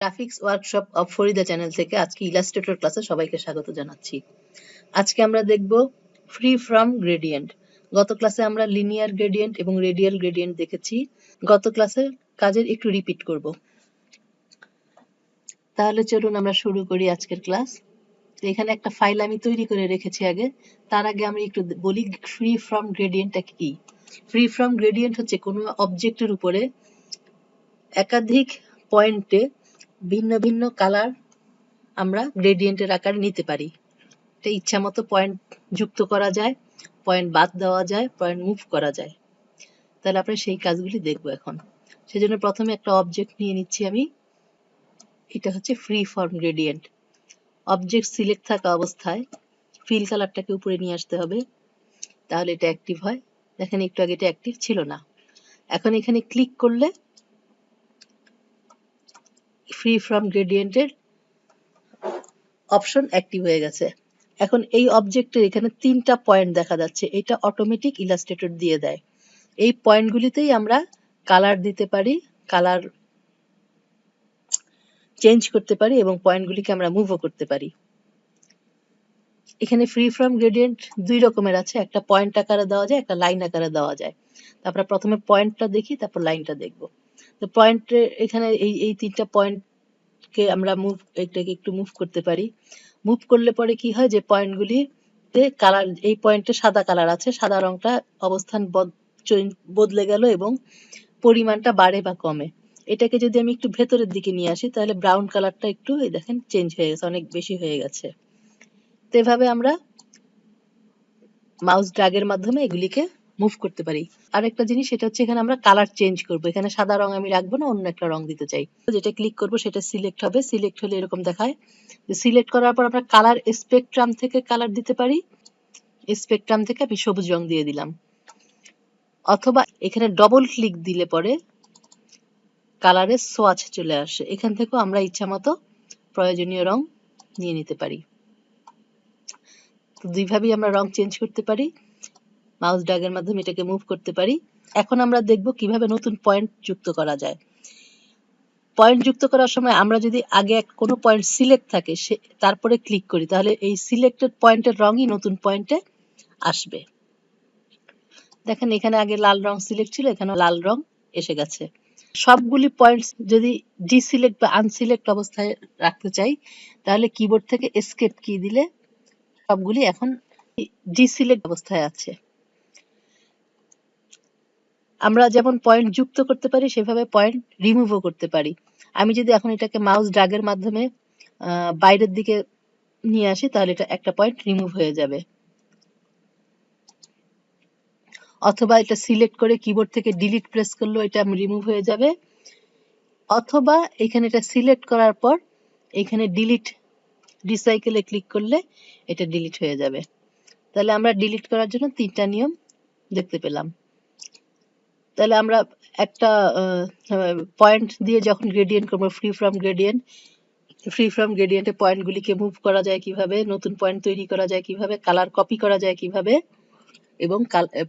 Graphics workshop of Farida channel থেকে আজকে Illustrator ক্লাসে সবাইকে স্বাগত জানাচ্ছি। আজকে আমরা দেখব ফ্রি ফ্রম গ্রেডিয়েন্ট। গত ক্লাসে আমরা লিনিয়ার গ্রেডিয়েন্ট এবং রেডিয়াল গ্রেডিয়েন্ট দেখেছি। গত ক্লাসের কাজের একটু রিপিট করব। তাহলে চলুন আমরা শুরু করি আজকের ক্লাস। এখানে একটা ফাইল আমি তৈরি করে রেখেছি আগে। তার আগে আমি একটু বলি ফ্রি ফ্রম গ্রেডিয়েন্টটা কি। ফ্রি ফ্রম গ্রেডিয়েন্ট হচ্ছে কোনো অবজেক্টের উপরে একাধিক পয়েন্টে ভিন্ন ভিন্ন কালার আমরা গ্রেডিয়েন্টের আকারে নিতে পারি। এটা ইচ্ছা মতো পয়েন্ট যুক্ত করা যায়, পয়েন্ট বাদ দেওয়া যায়, পয়েন্ট মুভ করা যায়। তাহলে আমরা সেই কাজগুলি দেখব এখন। সেজন্য প্রথমে একটা অবজেক্ট নিয়ে নিচ্ছি আমি। এটা হচ্ছে free form gradient. Object select থাকা অবস্থায় ফিল কালারটাকে উপরে নিয়ে আসতে হবে, তাহলে এটা অ্যাক্টিভ হয়। দেখেন একটু আগে এটা অ্যাক্টিভ ছিল না। এখন এখানে ক্লিক করলে ফ্রি ফর্ম গ্রেডিয়েন্টের অপশন অ্যাক্টিভ হয়ে গেছে। এখন এই অবজেক্টের এখানে 3টা পয়েন্ট দেখা যাচ্ছে। এটা অটোমেটিক ইলাস্ট্রেটর দিয়ে দেয়। এই পয়েন্টগুলিতেই আমরা কালার দিতে পারি, কালার চেঞ্জ করতে পারি এবং পয়েন্টগুলিকে আমরা মুভও করতে পারি। এখানে ফ্রি ফর্ম গ্রেডিয়েন্ট দুই রকমের আছে, একটা পয়েন্ট আকারে দেওয়া যায়, একটা লাইন আকারে দেওয়া যায়। তারপরে প্রথমে পয়েন্টটা দেখি, তারপর লাইনটা দেখব। তো পয়েন্টে এখানে এই 3টা পয়েন্টকে আমরা এটাকে একটু মুভ করতে পারি। মুভ করলে পরে কি হয়, যে পয়েন্টগুলিতে কালার, এই পয়েন্টে সাদা কালার আছে, সাদা রংটা অবস্থান বদলে গেল এবং পরিমাণটা বাড়ে বা কমে। এটাকে যদি আমি একটু ভেতরের দিকে নিয়ে আসি, তাহলে ব্রাউন কালারটা একটু দেখেন চেঞ্জ হয়ে গেছে, অনেক বেশি হয়ে গেছে। তো এভাবে আমরা মাউস ড্র্যাগের মাধ্যমে এগুলিকে মুভ করতে পারি। আরেকটা জিনিস, সেটা হচ্ছে এখানে আমরা কালার চেঞ্জ করব। এখানে সাদা রং আমি রাখবো না, অন্য একটা রং দিতে চাই। যেটা ক্লিক করব সেটা সিলেক্ট হবে। সিলেক্ট হলে এরকম দেখায়। সিলেক্ট করার পর আমরা কালার স্পেকট্রাম থেকে কালার দিতে পারি। স্পেকট্রাম থেকে আমি সবুজ রং দিয়ে দিলাম। অথবা এখানে ডবল ক্লিক দিলে পরে কালারের সোয়াচ চলে আসে। এখান থেকেও আমরা ইচ্ছা মতো প্রয়োজনীয় রং নিয়ে নিতে পারি। তো দুইভাবেই আমরা রং চেঞ্জ করতে পারি। মাউস ড্র্যাগের মাধ্যমে এটাকে মুভ করতে পারি। এখন আমরা দেখব কিভাবে নতুন পয়েন্ট যুক্ত করা যায়। পয়েন্ট যুক্ত করার সময় আমরা যদি আগে কোনো পয়েন্ট সিলেক্ট থাকে, তারপরে ক্লিক করি, তাহলে এই সিলেক্টেড পয়েন্টের রঙই নতুন পয়েন্টে আসবে। দেখেন এখানে আগে লাল রং সিলেক্ট ছিল, এখানে লাল রং এসে গেছে। সবগুলি পয়েন্টস যদি ডিসিলেক্ট বা আনসিলেক্ট অবস্থায় রাখতে চাই, তাহলে কিবোর্ড থেকে এসকেপ কি দিলে সবগুলি এখন ডিসিলেক্ট অবস্থায় আছে। আমরা যেমন পয়েন্ট যুক্ত করতে পারি, সেভাবে পয়েন্ট রিমুভও করতে পারি। আমি যদি এখন এটাকে মাউস ড্র্যাগের মাধ্যমে বাইরের দিকে নিয়ে আসি, তাহলে এটা একটা পয়েন্ট রিমুভ হয়ে যাবে। অথবা এটা সিলেক্ট করে কিবোর্ড থেকে ডিলিট প্রেস করলেও এটা রিমুভ হয়ে যাবে। অথবা এখানে এটা সিলেক্ট করার পর এখানে ডিলিট রিসাইকেলে ক্লিক করলে এটা ডিলিট হয়ে যাবে। তাহলে আমরা ডিলিট করার জন্য 3টা নিয়ম দেখতে পেলাম। তাহলে আমরা একটা পয়েন্ট দিয়ে যখন গ্রেডিয়েন্ট করবো, ফ্রি ফ্রম গ্রেডিয়েন্টে পয়েন্টগুলিকে মুভ করা যায় কিভাবে, নতুন পয়েন্ট তৈরি করা যায় কিভাবে, কালার কপি করা যায় কিভাবে এবং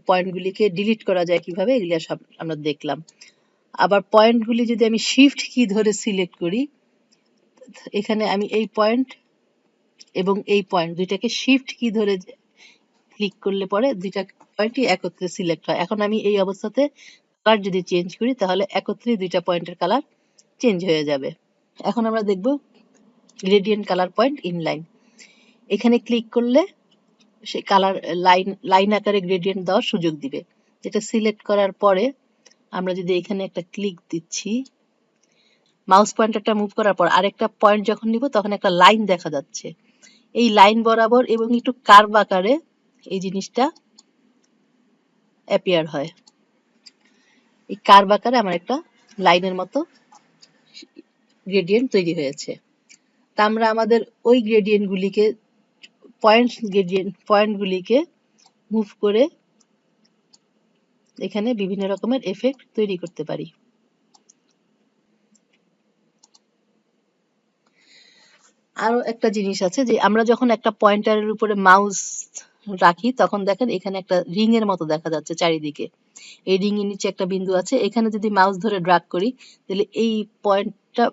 পয়েন্টগুলিকে ডিলিট করা যায় কিভাবে, এগুলি সব আমরা দেখলাম। আবার পয়েন্টগুলি যদি আমি শিফট কি ধরে সিলেক্ট করি, এখানে আমি এই পয়েন্ট এবং এই পয়েন্ট দুইটাকে শিফট কি ধরে ক্লিক করলে পরে দুইটা পয়েন্টই একত্রে সিলেক্ট হয়। এখন আমি এই অবস্থাতে কালার যদি চেঞ্জ করি, তাহলে একত্রে দুইটা পয়েন্টের কালার চেঞ্জ হয়ে যাবে। এখন আমরা দেখব গ্রেডিয়েন্ট কালার পয়েন্ট ইনলাইন। এখানে ক্লিক করলে সে কালার লাইন আকারে গ্রেডিয়েন্ট দেওয়ার সুযোগ দিবে। যেটা সিলেক্ট করার পরে আমরা যদি এখানে একটা ক্লিক দিচ্ছি, মাউস পয়েন্টারটা মুভ করার পর আরেকটা পয়েন্ট যখন নিব, তখন একটা লাইন দেখা যাচ্ছে। এই লাইন বরাবর এবং একটু কার্ভ আকারে এই জিনিসটা অ্যাপিয়ার হয়। এই কার্ভ আকারে আমার একটা লাইনের মতো গ্রেডিয়েন্ট তৈরি হয়েছে। তা আমরা আমাদের ওই গ্রেডিয়েন্টগুলিকে পয়েন্টগুলিকে মুভ করে এখানে বিভিন্ন রকমের এফেক্ট তৈরি করতে পারি। আরো একটা জিনিস আছে, যে আমরা যখন একটা পয়েন্টারের উপরে মাউস রাখি, তখন দেখেন এখানে একটা রিং এর মতো দেখা যাচ্ছে চারিদিকে। এই রিং এর নিচে একটা বিন্দু আছে। এখানে যদি মাউস ধরে ড্র্যাগ করি, তাহলে এই পয়েন্টটা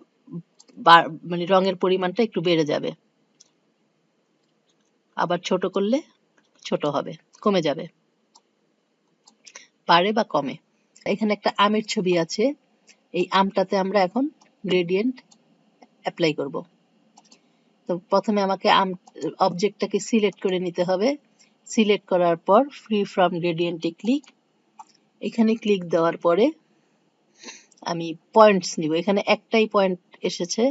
মানে রঙের পরিমাণটা একটু বেড়ে যাবে, আবার ছোট করলে ছোট হবে, কমে যাবে, বাড়ে বা কমে। এখানে একটা আমের ছবি আছে, এই আমটাতে আমরা এখন গ্রেডিয়েন্ট অ্যাপ্লাই করব। তো প্রথমে আমাকে অবজেক্টটাকে সিলেক্ট করে নিতে হবে। সিলেক্ট করার পর ফ্রি ফ্রম গ্রেডিয়েন্টে ক্লিক। এখানে ক্লিক দেওয়ার পরে আমি পয়েন্টস নিব। এখানে একটাই পয়েন্ট এসেছে,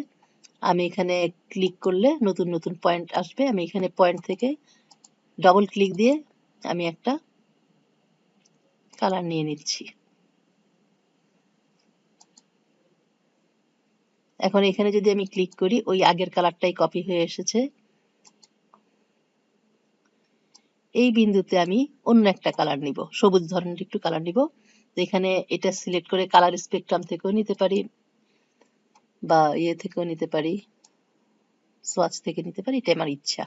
আমি এখানে ক্লিক করলে নতুন নতুন পয়েন্ট আসবে। আমি এখানে পয়েন্ট থেকে ডবল ক্লিক দিয়ে আমি একটা কালার নিয়ে নিচ্ছি। এখন এখানে যদি আমি ক্লিক করি, ওই আগের কালারটাই কপি হয়ে এসেছে। এই বিন্দুতে আমি অন্য একটা কালার নিব, সবুজ ধরনের একটু কালার নিব। তো এখানে এটা সিলেক্ট করে কালার স্পেকট্রাম থেকেও নিতে পারি বা ইয়ে থেকেও নিতে পারি, সোয়াচ থেকে নিতে পারি, এটা আমার ইচ্ছা।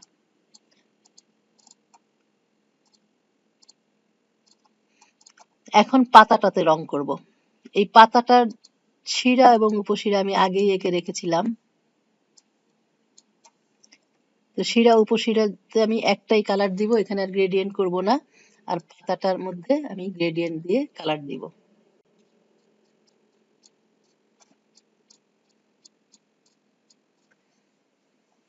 এখন পাতাটাতে রং করব। এই পাতাটার শিরা এবং উপশিরা আমি আগেই এঁকে রেখেছিলাম। তো শিরা উপশিরাতে আমি একটাই কালার দিব, এখানে আর গ্রেডিয়েন্ট করব না। আর পাতাটার মধ্যে আমি গ্রেডিয়েন্ট দিয়ে কালার দিব।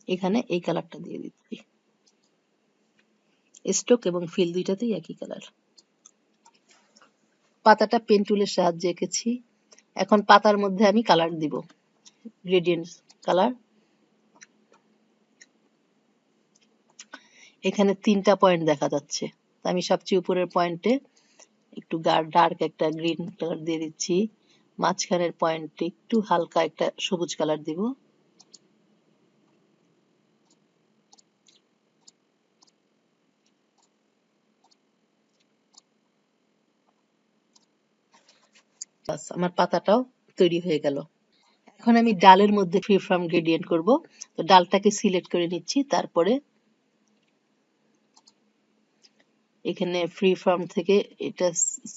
এখানে এই কালারটা দিয়ে দিচ্ছি। স্ট্রোক এবং ফিল দুইটাতেই একই কালার। পাতাটা পেন টুলের সাহায্যে এঁকেছি। এখন পাতার মধ্যে আমি কালার দিব, গ্রেডিয়েন্ট কালার। এখানে 3টা পয়েন্ট দেখা যাচ্ছে, আমি সবচেয়ে উপরের পয়েন্টে একটু ডার্ক একটা গ্রিন কালার দিয়ে দিচ্ছি। মাঝখানের পয়েন্টে একটু হালকা একটা সবুজ কালার দিব। বাস, আমার পাতাটাও তৈরি হয়ে গেল। এখন আমি ডালের মধ্যে ফ্রি ফর্ম গ্রেডিয়েন্ট করব। তো ডালটাকে সিলেক্ট করে নিচ্ছি, তারপরে এখানে ফ্রি ফর্ম থেকে এটা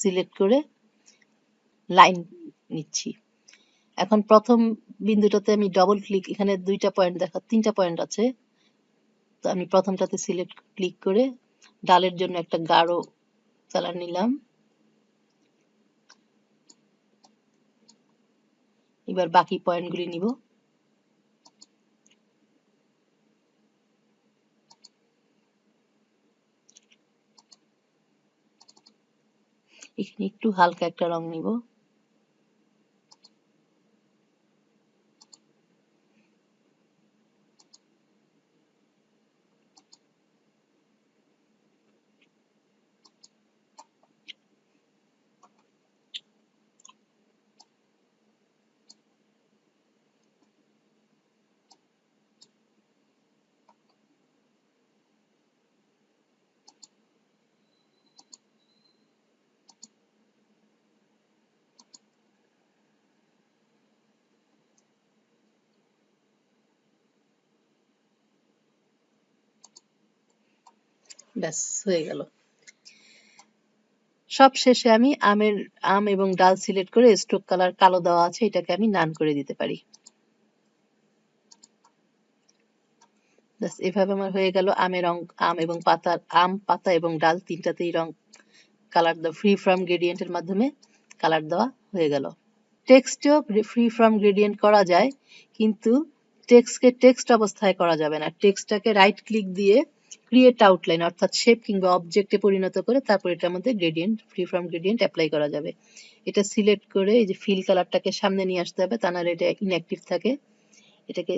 সিলেক্ট করে লাইন নিচ্ছি। এখন প্রথম বিন্দুটাতে আমি ডবল ক্লিক, এখানে 3টা পয়েন্ট আছে। তো আমি প্রথমটাতে সিলেক্ট ক্লিক করে ডালের জন্য একটা গাঢ় কালার নিলাম। এবার বাকি পয়েন্টগুলি নিব। এখানে একটু হালকা একটা রং নিব। ব্যাস, হয়ে গেল। সব শেষে আমি আম এবং ডাল সিলেক্ট করে স্ট্রোক কালার কালো দেওয়া আছে, এটাকে আমি নান করে দিতে পারি। ব্যাস, এভাবে আমার হয়ে গেল আম এবং আম, পাতা এবং ডাল তিনটাতেই রং কালার দেওয়া, ফ্রি ফ্রম গ্রেডিয়েন্টের মাধ্যমে কালার দেওয়া হয়ে গেল। টেক্সটেও ফ্রি ফ্রম গ্রেডিয়েন্ট করা যায়, কিন্তু টেক্সটকে টেক্সট অবস্থায় করা যাবে না। টেক্সটটাকে রাইট ক্লিক দিয়ে ক্রিয়েট আউটলাইন অর্থাৎ শেপ কিংবা অবজেক্টে পরিণত করে তারপর এটার মধ্যে gradient, free from gradient apply করা যাবে। এটা সিলেক্ট করে এই যে ফিল কালারটাকে সামনে নিয়ে আসতে হবে, তা নাহলে এটা ইনঅ্যাক্টিভ থাকে। এটাকে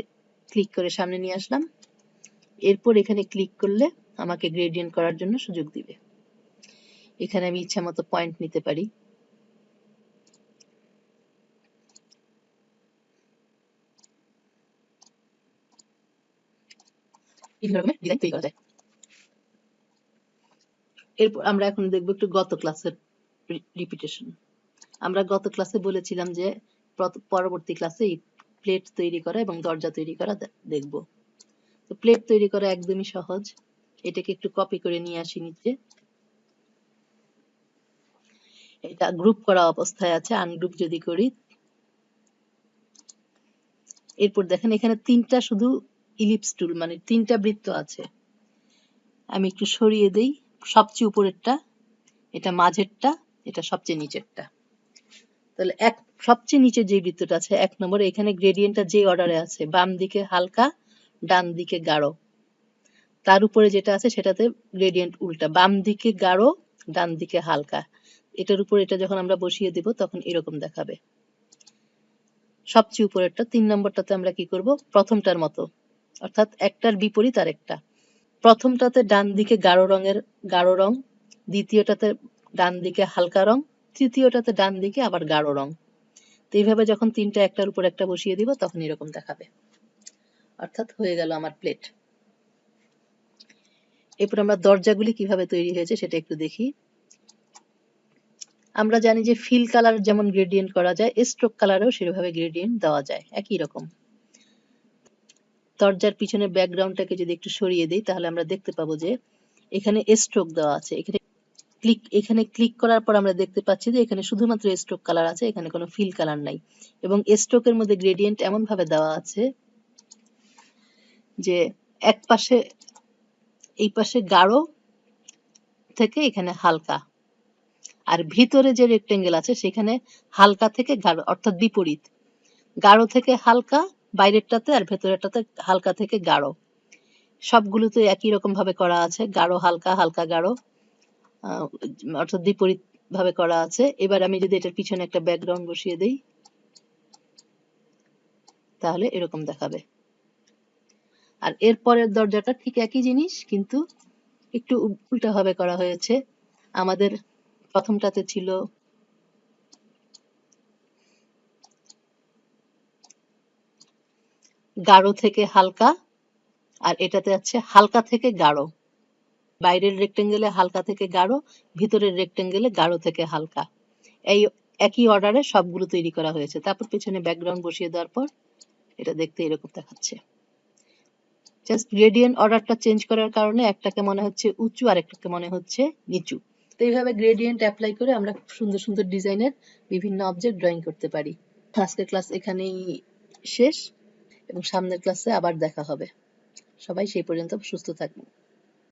ক্লিক করে সামনে নিয়ে আসলাম। এরপর এখানে ক্লিক করলে আমাকে গ্রেডিয়েন্ট করার জন্য সুযোগ দিবে। এখানে আমি ইচ্ছা মতো পয়েন্ট নিতে পারি। বিভিন্ন রকমের ডিজাইন তৈরি করা যায়। এরপর আমরা এখন দেখব একটু গত ক্লাসের রিপিটেশন। আমরা গত ক্লাসে বলেছিলাম যে পরবর্তী ক্লাসে এই প্লেট তৈরি করা এবং দরজা তৈরি করা দেখব। তো প্লেট তৈরি করা একদমই সহজ। এটাকে একটু কপি করে নিয়ে আসি নিচে। এটা গ্রুপ করা অবস্থায় আছে, আনগ্রুপ যদি করি এরপর দেখেন এখানে তিনটা শুধু ইলিপস টুল, মানে তিনটা বৃত্ত আছে। আমি একটু সরিয়ে দেই। সবচেয়ে উপরেরটা, এটা মাঝেরটা, এটা সবচেয়ে নিচেরটা। তাহলে সবচেয়ে নিচে যে বৃত্তটা আছে 1 নম্বরে, এখানে গ্রেডিয়েন্টটা যে অর্ডারে আছে, বাম দিকে হালকা, ডান দিকে গাঢ়। তার উপরে যেটা আছে সেটাতে গ্রেডিয়েন্ট উল্টা, বাম দিকে গাঢ়, ডান দিকে হালকা। এটার উপর এটা যখন আমরা বসিয়ে দিব তখন এরকম দেখাবে। সবচেয়ে উপরেরটা 3 নম্বরটাতে আমরা কি করব, প্রথমটার মতো, অর্থাৎ একটার বিপরীত আরেকটা। প্রথমটাতে ডান দিকে গাঢ় রং, দ্বিতীয়টাতে ডান দিকে হালকা রং, তৃতীয়টাতে ডান দিকে আবার গাঢ় রং। তো এইভাবে যখন তিনটা একটার উপর একটা বসিয়ে দিব তখন এরকম দেখাবে। অর্থাৎ হয়ে গেল আমার প্লেট। এরপর আমরা দরজাগুলি কিভাবে তৈরি হয়েছে সেটা একটু দেখি। আমরা জানি যে ফিল কালার যেমন গ্রেডিয়েন্ট করা যায়, স্ট্রোক কালারেও সেভাবে গ্রেডিয়েন্ট দেওয়া যায় একই রকম। দরজার পিছনের ব্যাকগ্রাউন্ডটাকে যদি একটু সরিয়ে দিই তাহলে আমরা দেখতে পাবো যে এখানে স্ট্রোক দেওয়া আছে। এখানে ক্লিক করার পর আমরা দেখতে পাচ্ছি যে এখানে শুধুমাত্র স্ট্রোক কালার আছে, এখানে কোনো ফিল কালার নাই। এবং স্ট্রোকের মধ্যে গ্রেডিয়েন্ট এমন ভাবে দেওয়া আছে যে এক পাশে, এই পাশে গাঢ় থেকে এখানে হালকা, আর ভিতরে যে রেক্টেঙ্গেল আছে সেখানে হালকা থেকে গাঢ়, অর্থাৎ বিপরীত। গাঢ় থেকে হালকা বাইরেরটাতে, আর ভেতরেরটাতে হালকা থেকে গাঢ়। সবগুলোতে একই রকম ভাবে করা আছে, গাঢ় হালকা, হালকা গাঢ়, অর্থাৎ বিপরীত ভাবে করা আছে। এবার আমি যদি এটার পিছনে একটা ব্যাকগ্রাউন্ড বসিয়ে দেই তাহলে এরকম দেখাবে। আর এর পরের দরজাটা ঠিক একই জিনিস, কিন্তু একটু উল্টা ভাবে করা হয়েছে। আমাদের প্রথমটাতে ছিল গাঢ় থেকে হালকা, আর এটাতে আছে হালকা থেকে গাঢ়। বাইরের রেক্টেঙ্গেলে হালকা থেকে গাঢ়, ভিতরের রেক্টেঙ্গেলে গাঢ় থেকে হালকা। এই একই অর্ডারে সবগুলো তৈরি করা হয়েছে। তারপর পেছনে ব্যাকগ্রাউন্ড বসিয়ে দেওয়ার পর এটা দেখতে এরকম দেখাচ্ছে। জাস্ট গ্রেডিয়েন্ট অর্ডারটা চেঞ্জ করার কারণে একটাকে মনে হচ্ছে উঁচু আর একটাকে মনে হচ্ছে নিচু। তো এইভাবে গ্রেডিয়েন্ট অ্যাপ্লাই করে আমরা সুন্দর সুন্দর ডিজাইনের বিভিন্ন অবজেক্ট ড্রয়িং করতে পারি। আজকের ক্লাস এখানেই শেষ, এবং সামনের ক্লাসে আবার দেখা হবে। সবাই সেই পর্যন্ত সুস্থ থাকবেন।